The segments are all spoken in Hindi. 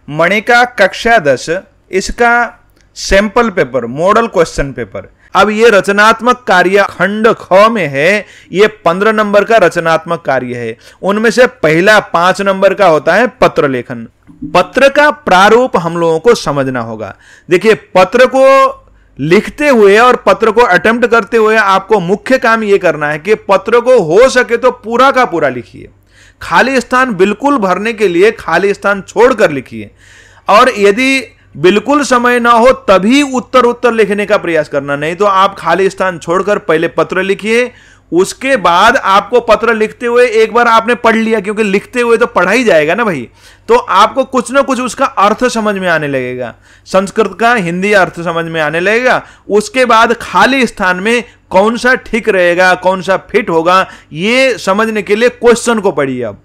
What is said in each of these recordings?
मणिका कक्षा 10 इसका sample paper, model question paper. अब ये रचनात्मक कार्य खंड ख में है, ये 15 नंबर का रचनात्मक कार्य है। उनमें से पहला 5 नंबर का होता है पत्र लेखन। पत्र का प्रारूप हम लोगों को समझना होगा। देखिए, पत्र को लिखते हुए और पत्र को अटेम्प्ट करते हुए आपको मुख्य काम यह करना है कि पत्र को हो सके तो पूरा का पूरा लिखिए। खाली स्थान बिल्कुल भरने के लिए खाली स्थान छोड़कर लिखिए, और यदि बिल्कुल समय ना हो तभी उत्तर लिखने का प्रयास करना। नहीं तो आप खाली स्थान छोड़कर पहले पत्र लिखिए, उसके बाद आपको पत्र लिखते हुए एक बार आपने पढ़ लिया, क्योंकि लिखते हुए तो पढ़ा ही जाएगा ना भाई, तो आपको कुछ ना कुछ उसका अर्थ समझ में आने लगेगा, संस्कृत का हिंदी अर्थ समझ में आने लगेगा। उसके बाद खाली स्थान में कौन सा ठीक रहेगा, कौन सा फिट होगा, ये समझने के लिए क्वेश्चन को पढ़िए। अब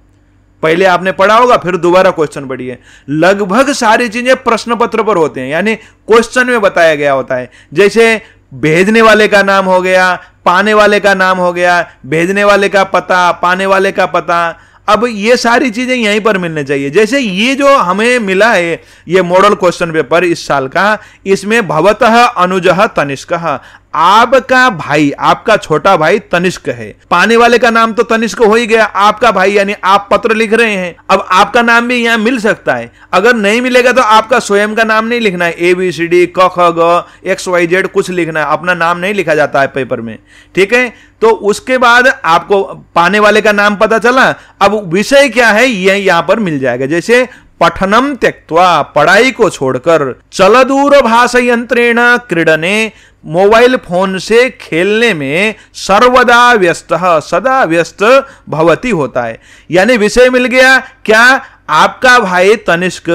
पहले आपने पढ़ा होगा, फिर दोबारा क्वेश्चन पढ़िए। लगभग सारी चीजें प्रश्न पत्र पर होते हैं, यानी क्वेश्चन में बताया गया होता है। जैसे भेजने वाले का नाम हो गया, पाने वाले का नाम हो गया, भेजने वाले का पता, पाने वाले का पता। अब ये सारी चीजें यहीं पर मिलने चाहिए। जैसे ये जो हमें मिला है ये मॉडल क्वेश्चन पेपर इस साल का, इसमें भवतः अनुजः तनिष्कः, आपका भाई, आपका छोटा भाई तनिष्क है। पाने वाले का नाम तो तनिष्क हो ही गया, आपका भाई यानी आप पत्र लिख रहे हैं। अब आपका नाम भी यहां मिल सकता है, अगर नहीं मिलेगा तो आपका स्वयं का नाम नहीं लिखना है। ABCD क ख ग XYZ कुछ लिखना है, अपना नाम नहीं लिखा जाता है पेपर में, ठीक है। तो उसके बाद आपको पाने वाले का नाम पता चला, अब विषय क्या है ये यहां पर मिल जाएगा। जैसे पठनम त्यक्त्वा, पढ़ाई को छोड़कर, चलदूर भाषयंत्रेण क्रीडने, मोबाइल फोन से खेलने में, सर्वदा व्यस्त, सदा व्यस्त भवती होता है। यानी विषय मिल गया क्या, आपका भाई तनिष्क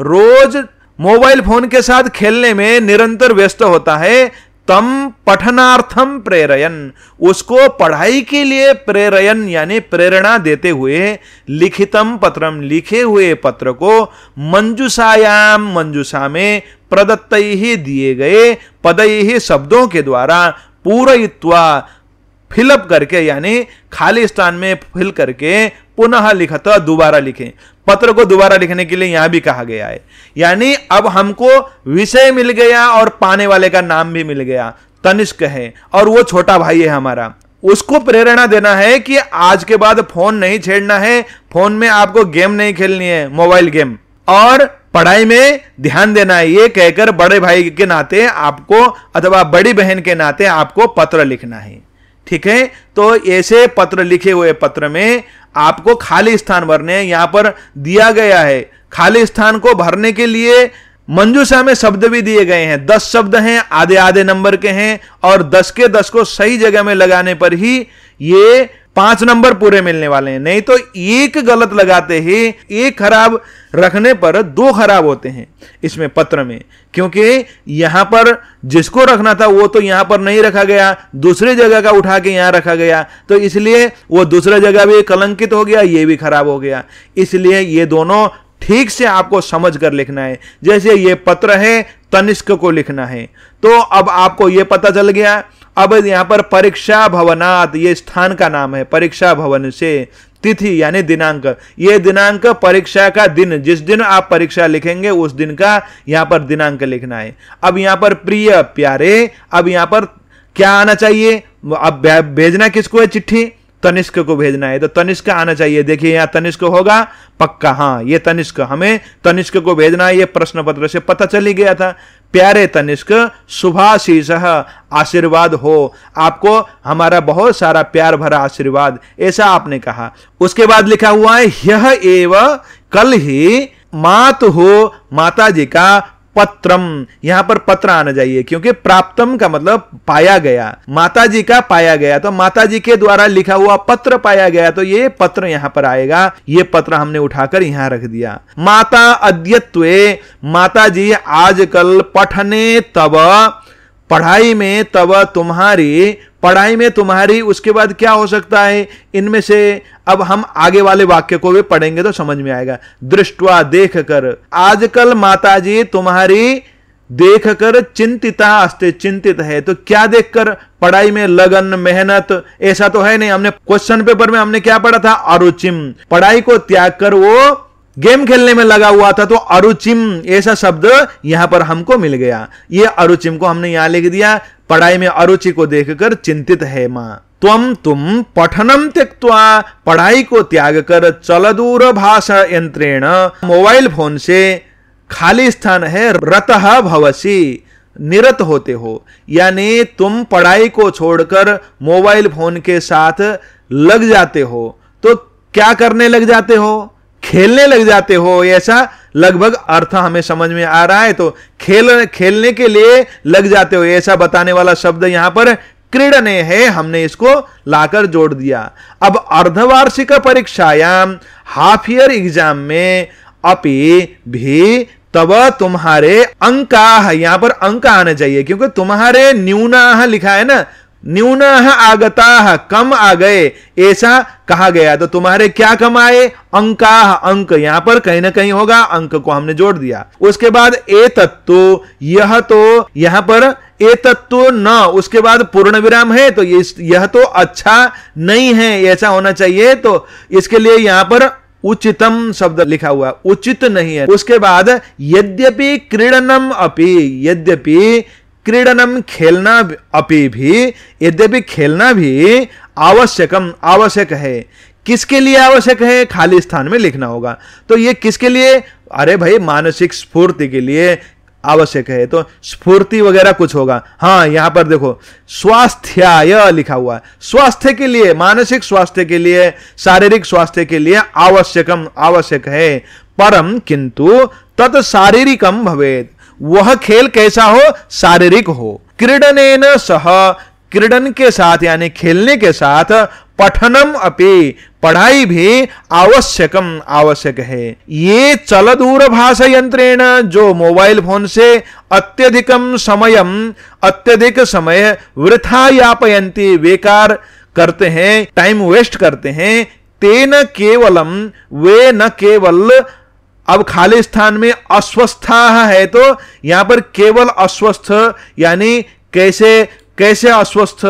रोज मोबाइल फोन के साथ खेलने में निरंतर व्यस्त होता है। तम पठनार्थम प्रेरयन, उसको पढ़ाई के लिए प्रेरयन यानी प्रेरणा देते हुए, लिखितम पत्रम, लिखे हुए पत्र को, मंजूषायाम, मंजूषा में, प्रदत्तैहि दिए गए, पदैहि शब्दों के द्वारा, पूरयित्वा फिलअप करके यानी खाली स्थान में फिल करके, पुनः लिखत, दोबारा लिखें। पत्र को दोबारा लिखने के लिए यहां भी कहा गया है। यानी अब हमको विषय मिल गया और पाने वाले का नाम भी मिल गया, तनिष्क है और वो छोटा भाई है हमारा। उसको प्रेरणा देना है कि आज के बाद फोन नहीं छेड़ना है, फोन में आपको गेम नहीं खेलनी है, मोबाइल गेम, और पढ़ाई में ध्यान देना है। ये कहकर बड़े भाई के नाते आपको अथवा बड़ी बहन के नाते आपको पत्र लिखना है, ठीक है। तो ऐसे पत्र, लिखे हुए पत्र में आपको खाली स्थान भरने हैं। यहां पर दिया गया है खाली स्थान को भरने के लिए मंजूषा में शब्द भी दिए गए हैं। 10 शब्द हैं, आधे आधे नंबर के हैं, और 10 के 10 को सही जगह में लगाने पर ही ये 5 नंबर पूरे मिलने वाले हैं। नहीं तो एक गलत लगाते ही, एक खराब रखने पर 2 खराब होते हैं इसमें पत्र में, क्योंकि यहां पर जिसको रखना था वो तो यहां पर नहीं रखा गया, दूसरी जगह का उठा के यहां रखा गया, तो इसलिए वो दूसरा जगह भी कलंकित हो गया, ये भी खराब हो गया। इसलिए ये दोनों ठीक से आपको समझ कर लिखना है। जैसे ये पत्र है, तनिष्क को लिखना है, तो अब आपको ये पता चल गया। अब यहां पर परीक्षा भवनात्, ये स्थान का नाम है, परीक्षा भवन से, तिथि यानी दिनांक, ये दिनांक परीक्षा का दिन, जिस दिन आप परीक्षा लिखेंगे उस दिन का यहां पर दिनांक लिखना है। अब यहां पर प्रिय, प्यारे, अब यहां पर क्या आना चाहिए, अब भेजना किसको है चिट्ठी, तनिष्क को भेजना है, तो तनिष्क आना चाहिए। देखिए यहां तनिष्क होगा पक्का, हाँ ये तनिष्क, हमें तनिष्क को भेजना है, ये प्रश्न पत्र से पता चल ही गया था। प्यारे तनिष्क, शुभाशीषः, आशीर्वाद हो, आपको हमारा बहुत सारा प्यार भरा आशीर्वाद, ऐसा आपने कहा। उसके बाद लिखा हुआ है यह एव, कल ही मातुः, माता जी का, पत्रम, यहां पर पत्र आना चाहिए क्योंकि प्राप्तम का मतलब पाया गया, माता जी का पाया गया, तो माता जी के द्वारा लिखा हुआ पत्र पाया गया, तो ये पत्र यहां पर आएगा। ये पत्र हमने उठाकर यहां रख दिया। माता अद्यत्वे, माता जी आजकल, पठने तब, पढ़ाई में, तब तुम्हारी, पढ़ाई में तुम्हारी, उसके बाद क्या हो सकता है इनमें से, अब हम आगे वाले वाक्य को भी पढ़ेंगे तो समझ में आएगा। दृष्टवा, देख कर, आजकल माताजी तुम्हारी देखकर, चिंतिता अस्ते, चिंतित है, तो क्या देखकर, पढ़ाई में लगन, मेहनत, ऐसा तो है नहीं। हमने क्वेश्चन पेपर में हमने क्या पढ़ा था, अरुचिम, पढ़ाई को त्याग कर वो गेम खेलने में लगा हुआ था तो अरुचिम ऐसा शब्द यहां पर हमको मिल गया। ये अरुचिम को हमने यहां लिख दिया, पढ़ाई में अरुचि को देखकर चिंतित है मां। तुम पठनम त्यक्त्वा, पढ़ाई को त्याग कर चलदूर भाषा यंत्रेण, मोबाइल फोन से खाली स्थान है रतः भवसी, निरत होते हो। यानी तुम पढ़ाई को छोड़कर मोबाइल फोन के साथ लग जाते हो। तो क्या करने लग जाते हो? खेलने लग जाते हो, ऐसा लगभग अर्थ हमें समझ में आ रहा है। तो खेलने के लिए लग जाते हो, ऐसा बताने वाला शब्द यहां पर क्रीडने है, हमने इसको लाकर जोड़ दिया। अब अर्धवार्षिक परीक्षायाम, हाफ ईयर एग्जाम में अपि भी तब तुम्हारे अंका, यहां पर अंक आने चाहिए क्योंकि तुम्हारे न्यूना लिखा है ना, न्यूना आगता, कम आ गए ऐसा कहा गया। तो तुम्हारे क्या कम आए? अंका, अंक यहां पर कहीं ना कहीं होगा, अंक को हमने जोड़ दिया। उसके बाद ए तत्व, यह तो यहां पर ए तत्व न, उसके बाद पूर्ण विराम है तो यह तो अच्छा नहीं है ऐसा होना चाहिए। तो इसके लिए यहां पर उचितम शब्द लिखा हुआ, उचित नहीं है। उसके बाद यद्यपि क्रीडनम अपि, यद्यपि क्रीडनम खेलना अपि भी, यद्यपि खेलना भी आवश्यकम, आवश्यक है। किसके लिए आवश्यक है? खाली स्थान में लिखना होगा। तो ये किसके लिए? अरे भाई मानसिक स्फूर्ति के लिए आवश्यक है, तो स्फूर्ति वगैरह कुछ होगा। हाँ यहां पर देखो स्वास्थ्याय लिखा हुआ है, स्वास्थ्य के लिए, मानसिक स्वास्थ्य के लिए, शारीरिक स्वास्थ्य के लिए आवश्यकम, आवश्यक है। परम किंतु तत् शारीरिकम भवेत्, वह खेल कैसा हो? शारीरिक हो। क्रीडनेन सह, क्रीडन के साथ यानी खेलने के साथ, पठनम अपि, पढ़ाई भी आवश्यकम, आवश्यक है। ये चल दूरभाष यंत्रेण, जो मोबाइल फोन से अत्यधिकम समयम, अत्यधिक समय वृथा यापयंती, बेकार करते हैं, टाइम वेस्ट करते हैं। तेन केवलम, वे न केवल, अब खाली स्थान में अस्वस्था है तो यहां पर केवल अस्वस्थ यानी कैसे, कैसे अस्वस्थ,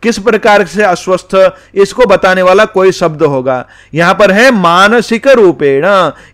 किस प्रकार से अस्वस्थ, इसको बताने वाला कोई शब्द होगा। यहां पर है मानसिक रूपेण,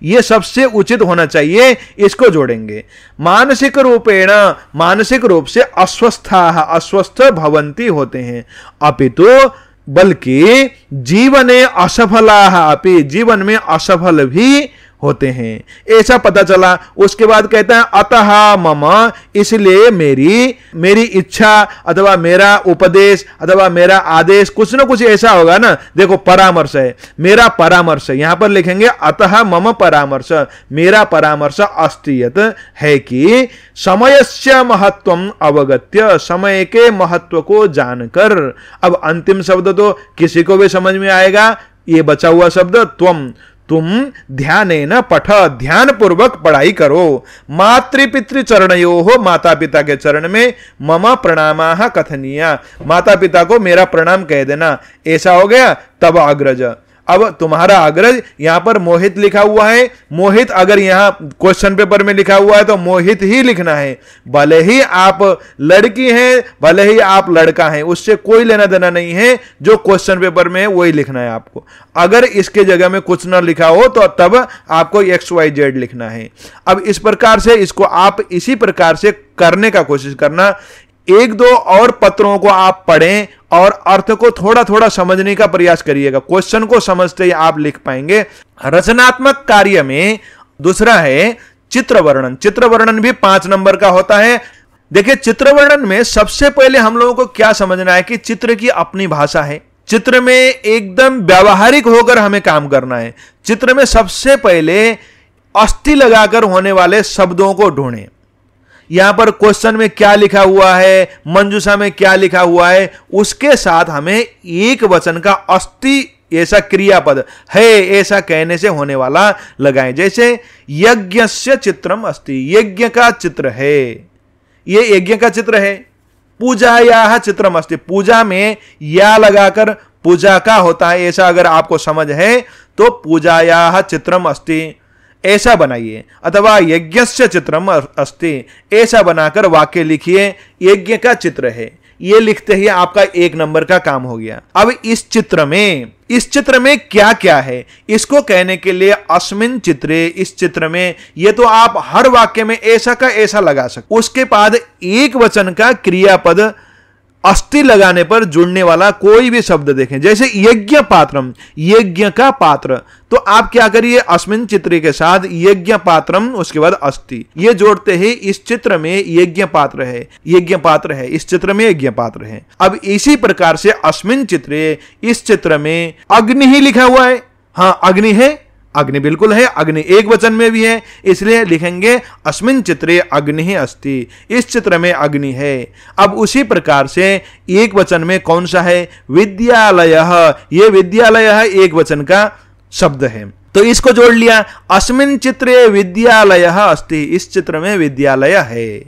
यह सबसे उचित होना चाहिए, इसको जोड़ेंगे। मानसिक रूपेण, मानसिक रूप से अस्वस्था, अस्वस्थ भवंती होते हैं। अपितु बल्कि जीवने असफला अपि, जीवन में असफल भी होते हैं, ऐसा पता चला। उसके बाद कहता है अतः मम, इसलिए मेरी इच्छा अथवा मेरा उपदेश अथवा मेरा आदेश, कुछ ना कुछ ऐसा होगा ना। देखो परामर्श है, मेरा परामर्श, यहां पर लिखेंगे अतः मम परामर्श, मेरा परामर्श अस्ति यत् है कि समयस्य महत्वम अवगत्य, समय के महत्व को जानकर। अब अंतिम शब्द तो किसी को भी समझ में आएगा, ये बचा हुआ शब्द तुम ध्यानेन पठ, ध्यान पूर्वक पढ़ाई करो। मातृपितृ चरणयो हो, माता पिता के चरण में मम प्रणामाः कथनीया, माता पिता को मेरा प्रणाम कह देना। ऐसा हो गया तब अग्रज। अब तुम्हारा अग्रज, यहां पर मोहित लिखा हुआ है, मोहित अगर यहां क्वेश्चन पेपर में लिखा हुआ है तो मोहित ही लिखना है। भले ही आप लड़की हैं, भले ही आप लड़का हैं, उससे कोई लेना देना नहीं है, जो क्वेश्चन पेपर में है वही लिखना है आपको। अगर इसके जगह में कुछ ना लिखा हो तो तब आपको XYZ लिखना है। अब इस प्रकार से इसको आप इसी प्रकार से करने का कोशिश करना। एक दो और पत्रों को आप पढ़ें और अर्थ को थोड़ा थोड़ा समझने का प्रयास करिएगा, क्वेश्चन को समझते ही आप लिख पाएंगे। रचनात्मक कार्य में दूसरा है चित्र वर्णन। चित्र वर्णन भी 5 नंबर का होता है। देखिए चित्र वर्णन में सबसे पहले हम लोगों को क्या समझना है कि चित्र की अपनी भाषा है, चित्र में एकदम व्यावहारिक होकर हमें काम करना है। चित्र में सबसे पहले अस्थि लगाकर होने वाले शब्दों को ढूंढें। यहां पर क्वेश्चन में क्या लिखा हुआ है, मंजूषा में क्या लिखा हुआ है, उसके साथ हमें एक वचन का अस्थि ऐसा क्रियापद है ऐसा कहने से होने वाला लगाएं। जैसे यज्ञस्य चित्रम अस्ति, यज्ञ का चित्र है, ये यज्ञ का चित्र है। पूजायाः चित्रम अस्ति, पूजा में या लगाकर पूजा का होता है, ऐसा अगर आपको समझ है तो पूजायाः चित्रम अस्ति ऐसा बनाइए। अथवा यज्ञस्य चित्रम अस्ति ऐसा बनाकर वाक्य लिखिए, यज्ञ का चित्र है। ये लिखते ही आपका 1 नंबर का काम हो गया। अब इस चित्र में क्या क्या है, इसको कहने के लिए अस्मिन चित्रे, इस चित्र में, ये तो आप हर वाक्य में ऐसा का ऐसा लगा सकते। उसके बाद एक वचन का क्रियापद अस्ति लगाने पर जुड़ने वाला कोई भी शब्द देखें, जैसे यज्ञ पात्रम, यज्ञ का पात्र, तो आप क्या करिए, अस्मिन चित्र के साथ यज्ञ पात्रम, उसके बाद अस्ति, ये जोड़ते ही इस चित्र में यज्ञ पात्र है, यज्ञ पात्र है, इस चित्र में यज्ञ पात्र है। अब इसी प्रकार से अस्मिन चित्रे, इस चित्र में अग्नि ही लिखा हुआ है, हाँ अग्नि है, अग्नि बिल्कुल है, अग्नि एक वचन में भी है, इसलिए लिखेंगे अस्मिन चित्रे अग्नि अस्ति, इस चित्र में अग्नि है। अब उसी प्रकार से एक वचन में कौन सा है, विद्यालयः, ये विद्यालयः एक वचन का शब्द है, तो इसको जोड़ लिया, अस्मिन चित्रे विद्यालयः अस्ति, इस चित्र में विद्यालय है।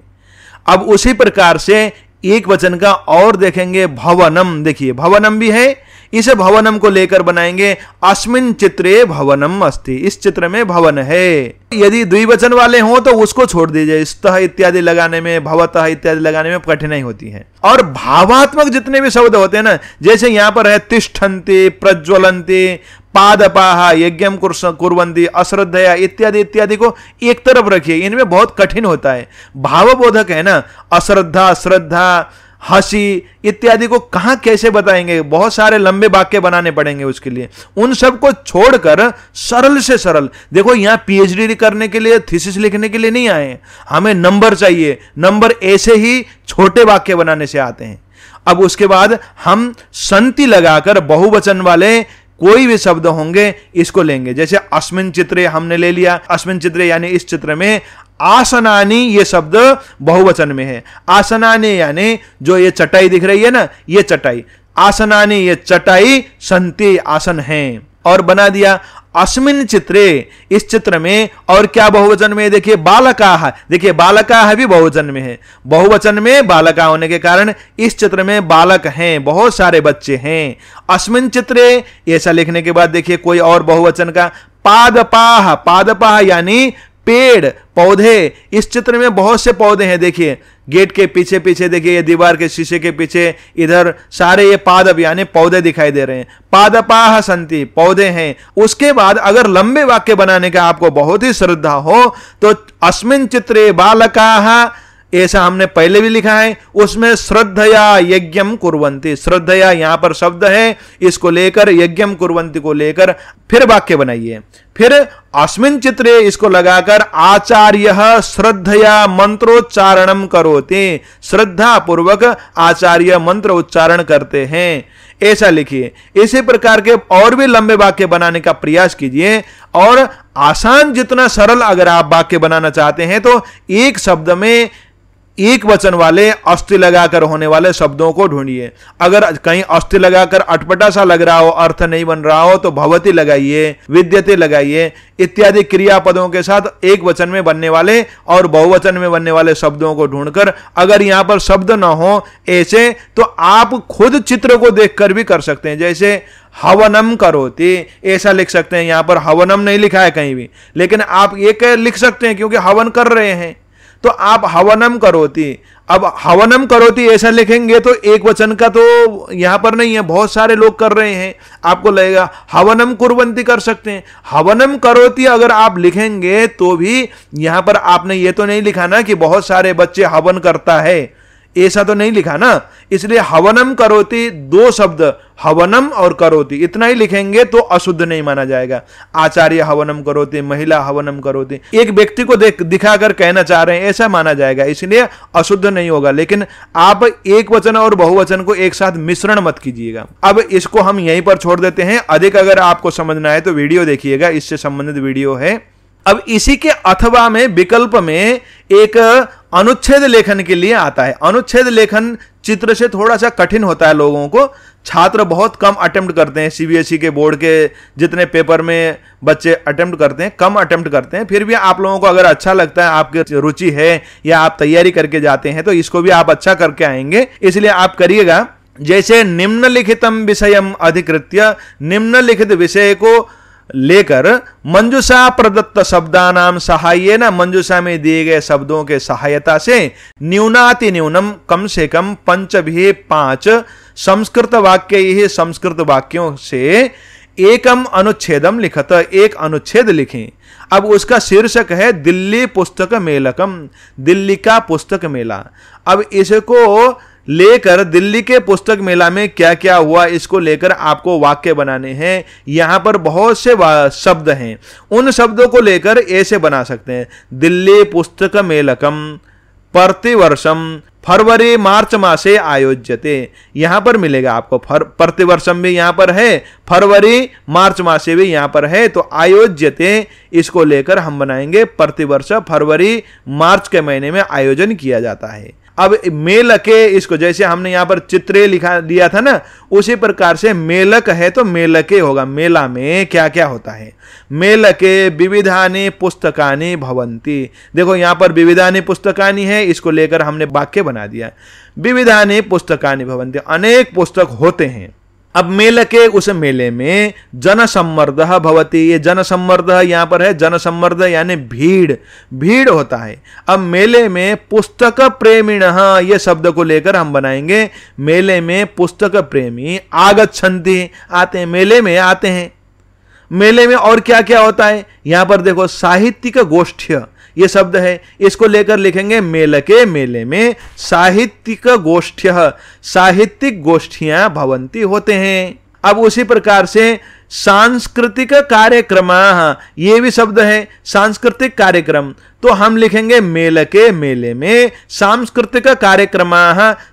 अब उसी प्रकार से एक वचन का और देखेंगे, भवनम, देखिए भवनम भी है, इसे भवनम को लेकर बनाएंगे, अस्मिन चित्रे भवनम अस्ति, इस चित्र में भवन है। यदि द्विवचन वाले हों तो उसको छोड़ दीजिए, स्तः इत्यादि लगाने में, भवतः इत्यादि लगाने में कठिनाई होती है। और भावात्मक जितने भी शब्द होते हैं ना, जैसे यहां पर है तिष्ठन्ति, प्रज्वलन्ति, पादपाह, यज्ञम कुर्वन्ति, अश्रद्धया इत्यादि इत्यादि को एक तरफ रखिए, इनमें बहुत कठिन होता है, भावबोधक है ना, अश्रद्धा, श्रद्धा, हंसी इत्यादि को कहां कैसे बताएंगे, बहुत सारे लंबे वाक्य बनाने पड़ेंगे उसके लिए। उन सब को छोड़कर सरल से सरल, देखो यहां पीएचडी करने के लिए, थीसिस लिखने के लिए नहीं आए, हमें नंबर चाहिए, नंबर ऐसे ही छोटे वाक्य बनाने से आते हैं। अब उसके बाद हम संति लगाकर बहुवचन वाले कोई भी शब्द होंगे इसको लेंगे, जैसे अस्मिन चित्रे हमने ले लिया, अस्मिन चित्रे यानी इस चित्र में, आसनानी ये शब्द बहुवचन में है, आसनानी यानी जो ये चटाई दिख रही है ना, ये चटाई, आसनानी ये चटाई, संति आसन हैं, और बना दिया अस्मिन चित्रे, इस चित्र में, और क्या बहुवचन में, देखिए बालकाः, देखिए बालकाः भी बहुवचन में है, बहुवचन में बालका होने के कारण इस चित्र में बालक हैं, बहुत सारे बच्चे हैं। अस्मिन चित्रे ऐसा लिखने के बाद देखिए कोई और बहुवचन का, पादपाः, पादपाः यानी पेड़ पौधे, इस चित्र में बहुत से पौधे हैं, देखिए गेट के पीछे पीछे देखिए, ये दीवार के शीशे के पीछे इधर सारे ये पादप यानी पौधे दिखाई दे रहे हैं, पादपाः सन्ति, पौधे हैं। उसके बाद अगर लंबे वाक्य बनाने का आपको बहुत ही श्रद्धा हो तो अस्मिन चित्रे बालकाः, ऐसा हमने पहले भी लिखा है, उसमें श्रद्धया यज्ञम कुर्वन्ति, श्रद्धया यहां पर शब्द है, इसको लेकर यज्ञम कुर्वन्ति को लेकर फिर वाक्य बनाइए। फिर अस्मिन चित्रे इसको लगाकर आचार्यः श्रद्धया मंत्रोच्चारणम करोति, श्रद्धा पूर्वक आचार्य मंत्र उच्चारण करते हैं, ऐसा लिखिए। इसी प्रकार के और भी लंबे वाक्य बनाने का प्रयास कीजिए, और आसान जितना सरल अगर आप वाक्य बनाना चाहते हैं तो एक शब्द में एक वचन वाले अस्ति लगाकर होने वाले शब्दों को ढूंढिए। अगर कहीं अस्ति लगाकर अटपटा सा लग रहा हो, अर्थ नहीं बन रहा हो, तो भवति लगाइए, विद्यते लगाइए, इत्यादि क्रियापदों के साथ एक वचन में बनने वाले और बहुवचन में बनने वाले शब्दों को ढूंढकर, अगर यहां पर शब्द ना हो ऐसे, तो आप खुद चित्र को देखकर भी कर सकते हैं। जैसे हवनम करोति, ऐसा लिख सकते हैं, यहां पर हवनम नहीं लिखा है कहीं भी, लेकिन आप एक लिख सकते हैं क्योंकि हवन कर रहे हैं, तो आप हवनम करोति। अब हवनम करोति ऐसा लिखेंगे तो एक वचन का तो यहां पर नहीं है, बहुत सारे लोग कर रहे हैं, आपको लगेगा हवनम कुर्वन्ति कर सकते हैं। हवनम करोति अगर आप लिखेंगे तो भी यहां पर आपने ये तो नहीं लिखा ना कि बहुत सारे बच्चे हवन करता है, ऐसा तो नहीं लिखा ना, इसलिए हवनम करोति, दो शब्द हवनम और करोति इतना ही लिखेंगे तो अशुद्ध नहीं माना जाएगा। आचार्य हवनम करोति, महिला हवनम करोति, एक व्यक्ति को दिखाकर कहना चाह रहे हैं ऐसा माना जाएगा, इसलिए अशुद्ध नहीं होगा। लेकिन आप एक वचन और बहुवचन को एक साथ मिश्रण मत कीजिएगा। अब इसको हम यहीं पर छोड़ देते हैं, अधिक अगर आपको समझना है तो वीडियो देखिएगा, इससे संबंधित वीडियो है। अब इसी के अथवा में विकल्प में एक अनुच्छेद लेखन के लिए आता है। अनुच्छेद लेखन चित्र से थोड़ा सा कठिन होता है लोगों को, छात्र बहुत कम अटेम्प्ट करते हैं, सीबीएसई के बोर्ड के जितने पेपर में बच्चे अटेम्प्ट करते हैं, कम अटेम्प्ट करते हैं। फिर भी आप लोगों को अगर अच्छा लगता है, आपकी रुचि है या आप तैयारी करके जाते हैं, तो इसको भी आप अच्छा करके आएंगे, इसलिए आप करिएगा। जैसे निम्नलिखितम विषयम अधिकृत्य, निम्नलिखित विषय को लेकर मंजूषा प्रदत्त शब्दानाम सहायेन, मंजूषा में दिए गए शब्दों के सहायता से न्यूनाति न्यूनम, कम से कम 5 संस्कृत वाक्य, ही संस्कृत वाक्यों से एकम अनुच्छेदम लिखत, एक अनुच्छेद लिखें। अब उसका शीर्षक है दिल्ली पुस्तक मेलकम, दिल्ली का पुस्तक मेला। अब इसको लेकर दिल्ली के पुस्तक मेला में क्या क्या हुआ, इसको लेकर आपको वाक्य बनाने हैं। यहां पर बहुत से शब्द हैं, उन शब्दों को लेकर ऐसे बना सकते हैं। दिल्ली पुस्तक मेलकम प्रतिवर्षम फरवरी मार्च मासे आयोज्यते, यहां पर मिलेगा आपको। प्रतिवर्षम भी यहां पर है, फरवरी मार्च मासे भी यहां पर है, तो आयोज्यते इसको लेकर हम बनाएंगे प्रतिवर्ष फरवरी मार्च के महीने में आयोजन किया जाता है। अब मेलके, इसको जैसे हमने यहां पर चित्रे लिखा दिया था ना, उसी प्रकार से मेलक है तो मेलके होगा। मेला में क्या क्या होता है, मेलके विविधानि पुस्तकानि भवन्ति। देखो यहां पर विविधानि पुस्तकानि है, इसको लेकर हमने वाक्य बना दिया, विविधानि पुस्तकानि भवन्ति, अनेक पुस्तक होते हैं। अब मेलके, उस मेले में जन सम्मर्द भवति, ये जन सम्मर्द यहां पर है, जन सम्मर्द यानी भीड़, भीड़ होता है। अब मेले में पुस्तक प्रेमिण, ये शब्द को लेकर हम बनाएंगे मेले में पुस्तक प्रेमी आगच्छन्ति, आते हैं, मेले में आते हैं। मेले में और क्या क्या होता है, यहां पर देखो साहित्यिक गोष्ठी, ये शब्द है, इसको लेकर लिखेंगे मेले के, मेले में साहित्यिक गोष्ठ्य, साहित्यिक गोष्ठियां भवंती होते हैं। अब उसी प्रकार से सांस्कृतिक कार्यक्रम, ये भी शब्द है, सांस्कृतिक कार्यक्रम, तो हम लिखेंगे मेले के, मेले में सांस्कृतिक कार्यक्रम,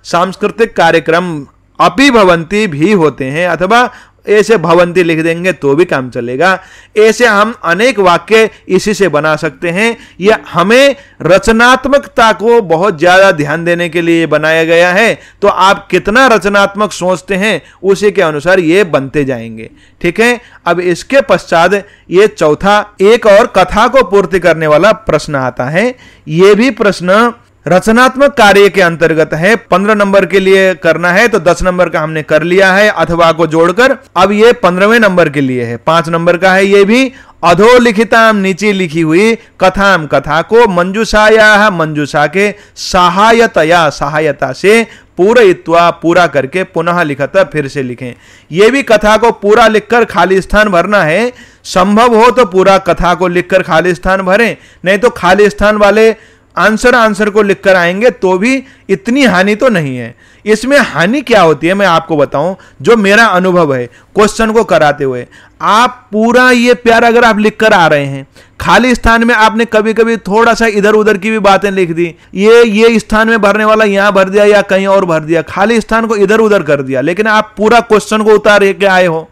सांस्कृतिक कार्यक्रम अपि भवंती भी होते हैं, अथवा ऐसे भवंती लिख देंगे तो भी काम चलेगा। ऐसे हम अनेक वाक्य इसी से बना सकते हैं। यह हमें रचनात्मकता को बहुत ज्यादा ध्यान देने के लिए बनाया गया है, तो आप कितना रचनात्मक सोचते हैं उसी के अनुसार ये बनते जाएंगे। ठीक है, अब इसके पश्चात ये चौथा एक और कथा को पूर्ति करने वाला प्रश्न आता है। ये भी प्रश्न रचनात्मक कार्य के अंतर्गत है। 15 नंबर के लिए करना है तो 10 नंबर का हमने कर लिया है अथवा को जोड़कर। अब ये 15वें नंबर के लिए है, 5 नंबर का है। ये भी अधोलिखिताम, नीचे लिखी हुई कथाम, कथा को मंजूषाया, मंजूषा के सहायतया, सहायता से पूरयित्वा, पूरा करके पुनः लिखता, फिर से लिखें। ये भी कथा को पूरा लिखकर खाली स्थान भरना है। संभव हो तो पूरा कथा को लिखकर खाली स्थान भरें, नहीं तो खाली स्थान वाले आंसर को लिखकर आएंगे तो भी इतनी हानि तो नहीं है। इसमें हानि क्या होती है मैं आपको बताऊं, जो मेरा अनुभव है क्वेश्चन को कराते हुए, आप पूरा ये प्यार अगर आप लिखकर आ रहे हैं, खाली स्थान में आपने कभी कभी थोड़ा सा इधर उधर की भी बातें लिख दी, ये स्थान में भरने वाला यहां भर दिया या कहीं और भर दिया, खाली स्थान को इधर उधर कर दिया, लेकिन आप पूरा क्वेश्चन को उतार के आए हो,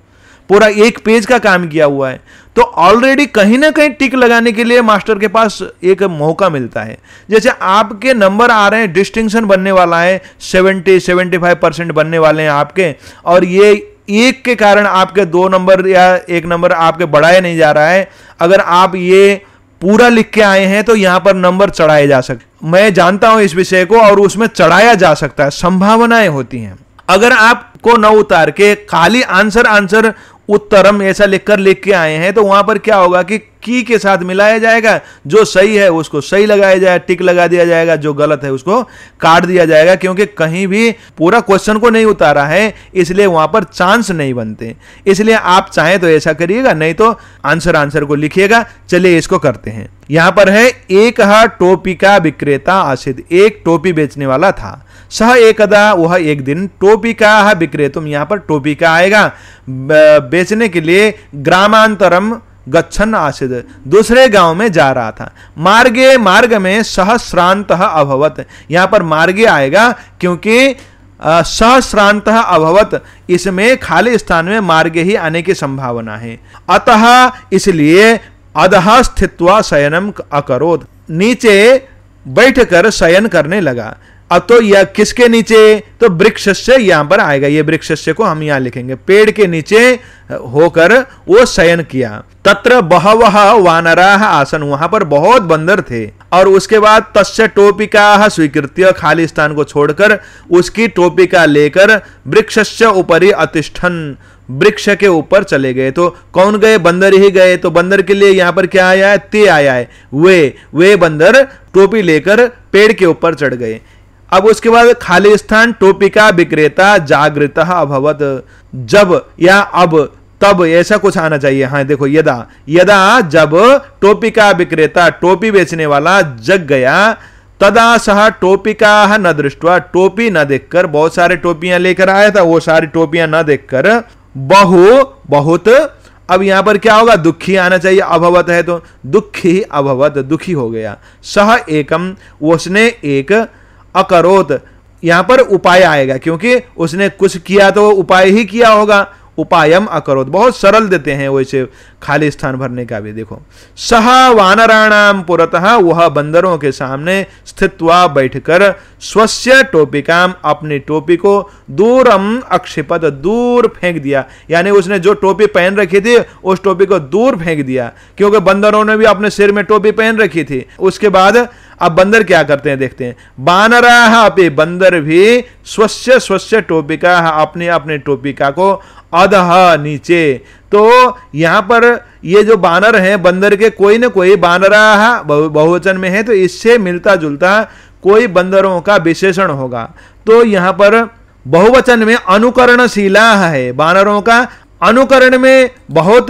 पूरा एक पेज का काम किया हुआ है, तो ऑलरेडी कहीं ना कहीं टिक लगाने के लिए मास्टर के पास एक मौका मिलता है। जैसे आपके नंबर आ रहे हैं, डिस्टिंक्शन बनने वाला है, 70-75% बनने वाले हैं आपके, और ये एक के कारण आपके 2 नंबर या 1 नंबर आपके बढ़ाया नहीं जा रहा है। अगर आप ये पूरा लिख के आए हैं तो यहां पर नंबर चढ़ाए जा सकते, मैं जानता हूं इस विषय को, और उसमें चढ़ाया जा सकता है, संभावनाएं होती हैं। अगर आपको न उतार के खाली आंसर उत्तरम ऐसा लिखकर लिख के आए हैं, तो वहां पर क्या होगा कि की के साथ मिलाया जाएगा, जो सही है उसको सही लगाया जाएगा, टिक लगा दिया जाएगा, जो गलत है उसको काट दिया जाएगा, क्योंकि कहीं भी पूरा क्वेश्चन को नहीं उतारा है, इसलिए वहां पर चांस नहीं बनते। इसलिए आप चाहें तो ऐसा करिएगा, नहीं तो आंसर को लिखिएगा। चलिए इसको करते हैं। यहां पर है एक टोपी का विक्रेता आसिद, एक टोपी बेचने वाला था। सह एकदा, वह एक दिन टोपी का विक्रेतुम, यहां पर टोपी का आएगा, बेचने के लिए ग्रामांतरम गच्छन आसिद, दूसरे गांव में जा रहा था। मार्गे, मार्ग में सहस्रांत अभवत, यहां पर मार्गे आएगा क्योंकि सहस्रांत अभवत, इसमें खाली स्थान में मार्गे ही आने की संभावना है। अतः इसलिए अधः स्थित्वा शयनम अकरोत्, नीचे बैठकर शयन करने लगा। अब तो यह किसके नीचे, तो वृक्ष से यहां पर आएगा, ये वृक्ष को हम यहां लिखेंगे, पेड़ के नीचे होकर वो शयन किया। तत्र बहवः वानराः आसन, वहां पर बहुत बंदर थे। और उसके बाद तस्य टोपिका स्वीकृत्य, खाली स्थान को छोड़कर उसकी टोपिका लेकर वृक्षस्य ऊपरी अतिष्ठन, वृक्ष के ऊपर चले गए। तो कौन गए? बंदर ही गए। तो बंदर के लिए यहां पर क्या आया है? ते आया है। वे बंदर टोपी लेकर पेड़ के ऊपर चढ़ गए। अब उसके बाद खाली स्थान, टोपी का विक्रेता जागृत अभवत, जब या अब तब ऐसा कुछ आना चाहिए। हाँ देखो, यदा जब टोपी का विक्रेता, टोपी बेचने वाला जग गया, तदा सह टोपिका न दृष्टवा, टोपी न देखकर, बहुत सारे टोपियां लेकर आया था, वो सारी टोपियां न देखकर, बहुत, अब यहां पर क्या होगा? दुखी आना चाहिए, अभवत है तो दुखी अभवत, दुखी हो गया। सह एकम, उसने एक, अकरोत, यहां पर उपाय आएगा क्योंकि उसने कुछ किया तो उपाय ही किया होगा। उपायम अकरोत, बहुत सरल देते हैं वैसे खाली स्थान भरने का भी। देखो, सह वानराणाम पुरतः, वह बंदरों के सामने स्थित्वा बैठकर, स्वस्य टोपिकाम, अपनी टोपी को, दूरम अक्षिपत, दूर फेंक दिया, यानी उसने जो टोपी पहन रखी थी उस टोपी को दूर फेंक दिया, क्योंकि बंदरों ने भी अपने सिर में टोपी पहन रखी थी। उसके बाद अब बंदर क्या करते हैं देखते हैं। बानराह अपि, बंदर भी, स्वस्य टोपिका, अपने अपने टोपिका को, अधः, नीचे। तो यहां पर ये जो बानर हैं बंदर के, कोई ना कोई, बानराह बहुवचन में है तो इससे मिलता जुलता कोई बंदरों का विशेषण होगा। तो यहां पर बहुवचन में अनुकरणशीला है, बानरों का अनुकरण में बहुत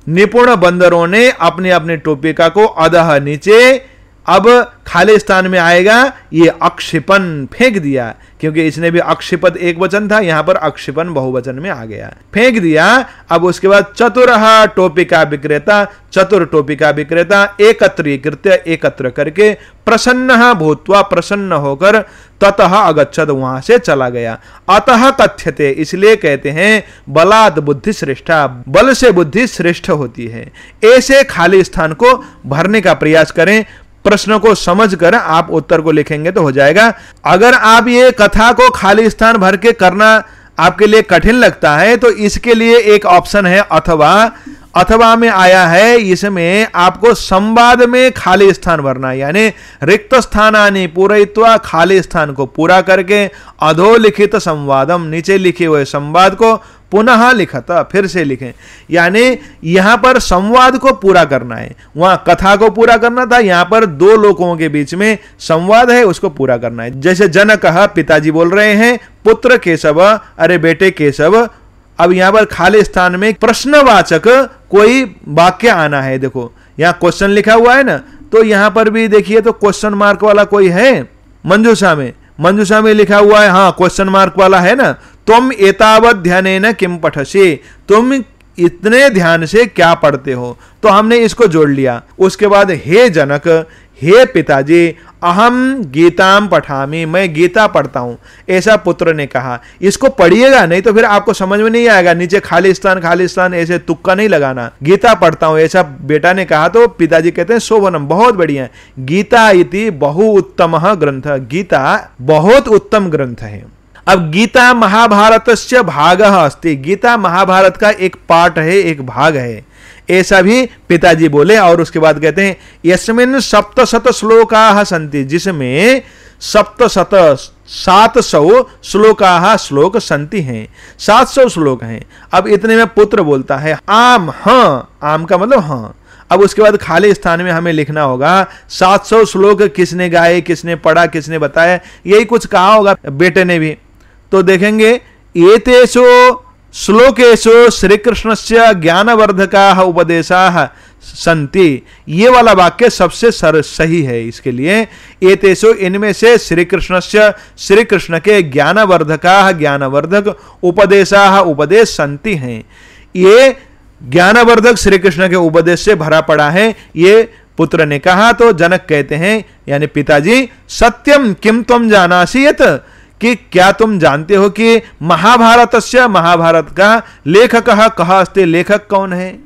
निपुण बंदरों ने अपने अपने टोपिका को अधः, नीचे, अब खाली स्थान में आएगा ये अक्षिपन, फेंक दिया, क्योंकि इसने भी अक्षिपत एक वचन था, यहां पर अक्षिपन बहुवचन में आ गया, फेंक दिया। अब उसके बाद चतुरहा टोपिका विक्रेता, चतुर टोपिका विक्रेता, एकत्रीकृत्य, एकत्र करके, प्रसन्न भूत्वा, प्रसन्न होकर, ततः अगच्छत, वहां से चला गया। अतः कथ्यते, इसलिए कहते हैं बलात् बुद्धि श्रेष्ठा, बल से बुद्धि श्रेष्ठ होती है। ऐसे खाली स्थान को भरने का प्रयास करें। प्रश्न को समझकर आप उत्तर को लिखेंगे तो हो जाएगा। अगर आप ये कथा को खाली स्थान भर के करना आपके लिए कठिन लगता है तो इसके लिए एक ऑप्शन है अथवा में आया है, इसमें आपको संवाद में खाली स्थान भरना, यानी रिक्त स्थानानि पूरयित्वा, खाली स्थान को पूरा करके, अधोलिखित संवादम, नीचे लिखे हुए संवाद को पुनः लिखता, फिर से लिखें, यानी यहां पर संवाद को पूरा करना है, वहां कथा को पूरा करना था, यहां पर दो लोगों के बीच में संवाद है उसको पूरा करना है। जैसे जनक, पिताजी बोल रहे हैं, पुत्र केशव, अरे बेटे केशव। अब यहां पर खाली स्थान में प्रश्नवाचक कोई वाक्य आना है। देखो यहां क्वेश्चन लिखा हुआ है ना, तो यहां पर भी देखिए तो क्वेश्चन मार्क वाला कोई है मंजूषा में लिखा हुआ है, हाँ क्वेश्चन मार्क वाला है ना। तुम एतावत ध्यानेन किम पठसि, तुम इतने ध्यान से क्या पढ़ते हो, तो हमने इसको जोड़ लिया। उसके बाद हे जनक, हे पिताजी, अहम गीताम पठामी, मैं गीता पढ़ता हूं, ऐसा पुत्र ने कहा। इसको पढ़िएगा, नहीं तो फिर आपको समझ में नहीं आएगा, नीचे खाली स्थान ऐसे तुक्का नहीं लगाना। गीता पढ़ता हूं ऐसा बेटा ने कहा तो पिताजी कहते हैं शोभनम, बहुत बढ़िया, गीता इति बहु उत्तम ग्रंथ, गीता बहुत उत्तम ग्रंथ है। अब गीता महाभारतस्य भागः अस्ति, गीता महाभारत का एक पार्ट है, एक भाग है, ऐसा भी पिताजी बोले। और उसके बाद कहते हैं यस्मिन् 700 श्लोकाः सन्ति, जिसमें 700 श्लोकाः, श्लोक सन्ति हैं, 700 श्लोक हैं। अब इतने में पुत्र बोलता है आम, हाँ, आम का मतलब हाँ। अब उसके बाद खाली स्थान में हमें लिखना होगा 700 श्लोक किसने गाए, किसने पढ़ा, किसने बताया, यही कुछ कहा होगा बेटे ने भी। तो देखेंगे एतेषु श्लोकेषु श्री कृष्णस्य ज्ञानवर्धकाः उपदेशाः सन्ति, ये वाला वाक्य सबसे सही है इसके लिए। एतेषु, इनमें से श्री कृष्णस्य, श्री कृष्ण के ज्ञानवर्धकाः, ज्ञानवर्धक, उपदेशाः, उपदेश सन्ति हैं। ये ज्ञानवर्धक श्री कृष्ण के उपदेश से भरा पड़ा है, ये पुत्र ने कहा। तो जनक कहते हैं यानी पिताजी, सत्यम किम त्वं जानासि यत्, कि क्या तुम जानते हो कि महाभारतस्य, महाभारत का लेखक कः अस्ति, लेखक कौन है।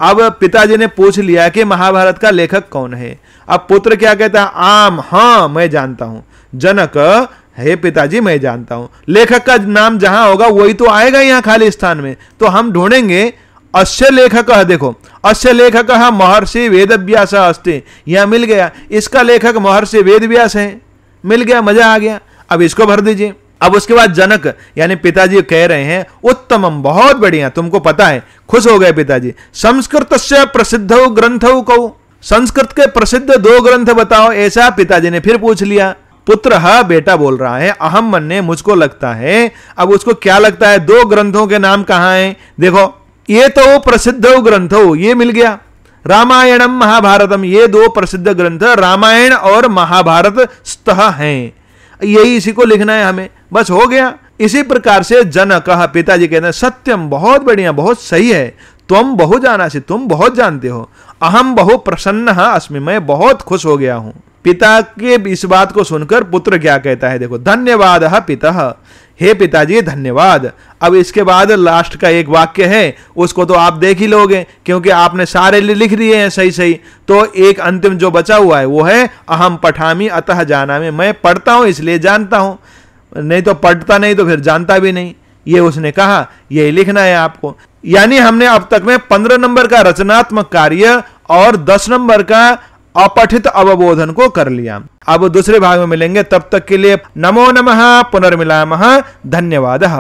अब पिताजी ने पूछ लिया कि महाभारत का लेखक कौन है। अब पुत्र क्या कहता है, आम, हाँ मैं जानता हूं। जनक, हे पिताजी मैं जानता हूं। लेखक का नाम जहां होगा वही तो आएगा यहां खाली स्थान में, तो हम ढूंढेंगे अस्य लेखक, देखो अस्य लेखक महर्षि वेदव्यास अस्ति, यहां मिल गया, इसका लेखक महर्षि वेदव्यास है, मिल गया, मजा आ गया। अब इसको भर दीजिए, अब उसके बाद जनक यानी पिताजी कह रहे हैं उत्तमम, बहुत बढ़िया, तुमको पता है। खुश हो गए पिताजी। संस्कृतस्य प्रसिद्धौ ग्रंथौ कौ, संस्कृत के प्रसिद्ध 2 ग्रंथ बताओ, ऐसा पिताजी ने फिर पूछ लिया। पुत्र बेटा बोल रहा है अहम मन्ये, मुझको लगता है। अब उसको क्या लगता है, 2 ग्रंथों के नाम कहां हैं? देखो, ये तो प्रसिद्ध ग्रंथो, ये मिल गया। रामायणम महाभारतम, ये 2 प्रसिद्ध ग्रंथ रामायण और महाभारत स्तः हैं। यही इसी को लिखना है हमें, बस हो गया। इसी प्रकार से जनक पिताजी कहते हैं सत्यम, बहुत बढ़िया, बहुत सही है। तुम बहु जानासि, तुम बहुत जानते हो। अहम बहु प्रसन्न अस्मि, मैं बहुत खुश हो गया हूं। पिता के इस बात को सुनकर पुत्र क्या कहता है, देखो, धन्यवाद पितः, हे पिताजी धन्यवाद। अब इसके बाद लास्ट का एक वाक्य है, उसको तो आप देख ही लोगे क्योंकि आपने सारे लिख दिए हैं सही सही। तो एक अंतिम जो बचा हुआ है वो है अहम पठामी अतः जानामि, मैं पढ़ता हूं इसलिए जानता हूं, नहीं तो पढ़ता नहीं तो फिर जानता भी नहीं। ये उसने कहा, यही लिखना है आपको। यानी हमने अब तक में 15 नंबर का रचनात्मक कार्य और 10 नंबर का अपठित अवबोधन को कर लिया। अब दूसरे भाग में मिलेंगे, तब तक के लिए नमो नमः, पुनर्मिलामः, धन्यवादः।